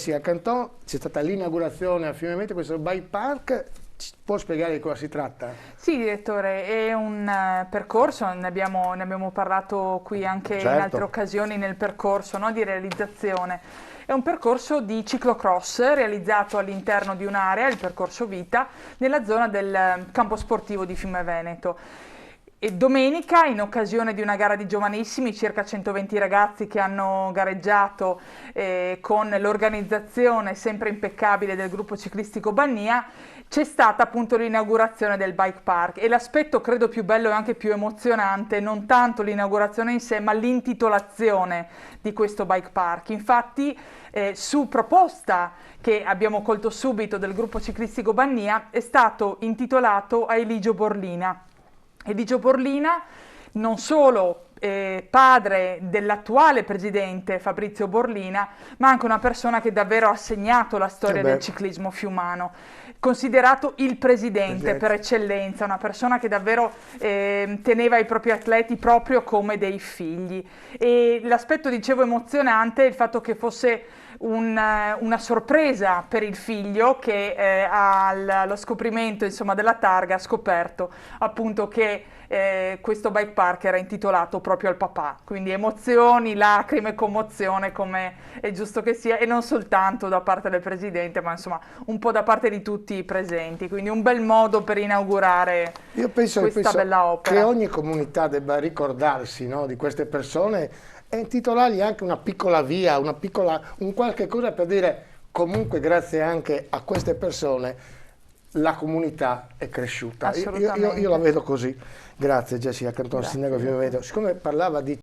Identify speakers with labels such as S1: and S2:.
S1: Sì, a Canton c'è stata l'inaugurazione a Fiumevento di questo bike park. Può spiegare di cosa si tratta?
S2: Sì, direttore, è un percorso, ne abbiamo parlato qui anche in altre
S1: Certo.
S2: occasioni nel percorso, no, di realizzazione. È un percorso di ciclocross realizzato all'interno di un'area, il percorso Vita, nella zona del campo sportivo di Fiume Veneto. E domenica, in occasione di una gara di giovanissimi, circa 120 ragazzi che hanno gareggiato con l'organizzazione sempre impeccabile del gruppo ciclistico Bannia, c'è stata appunto l'inaugurazione del bike park e l'aspetto credo più bello e anche più emozionante, non tanto l'inaugurazione in sé, ma l'intitolazione di questo bike park. Infatti, su proposta che abbiamo colto subito del gruppo ciclistico Bannia, è stato intitolato a Eligio Borlina. Eligio Borlina, non solo padre dell'attuale presidente Fabrizio Borlina, ma anche una persona che davvero ha segnato la
S1: Eh
S2: storia del
S1: beh,
S2: ciclismo fiumano, considerato il presidente per
S1: Presidente.
S2: eccellenza, una persona che davvero teneva i propri atleti proprio come dei figli. E l'aspetto, dicevo, emozionante è il fatto che fosse una sorpresa per il figlio che allo scoprimento, insomma, della targa ha scoperto appunto che questo bike park era intitolato proprio al papà, quindi emozioni, lacrime, commozione come è giusto che sia, e non soltanto da parte del presidente, ma insomma un po' da parte di tutti i presenti, quindi un bel modo per inaugurare
S1: Io penso,
S2: questa
S1: penso
S2: bella
S1: che
S2: opera.
S1: ogni comunità debba ricordarsi, no, di queste persone e intitolargli anche una piccola via, un qualche cosa per dire comunque grazie anche a queste persone la comunità è cresciuta. Io la
S2: Assolutamente.
S1: vedo così. Grazie Jessica Canton, sindaco di
S2: Grazie,
S1: Fiume
S2: direttore.
S1: Veneto. Siccome parlava di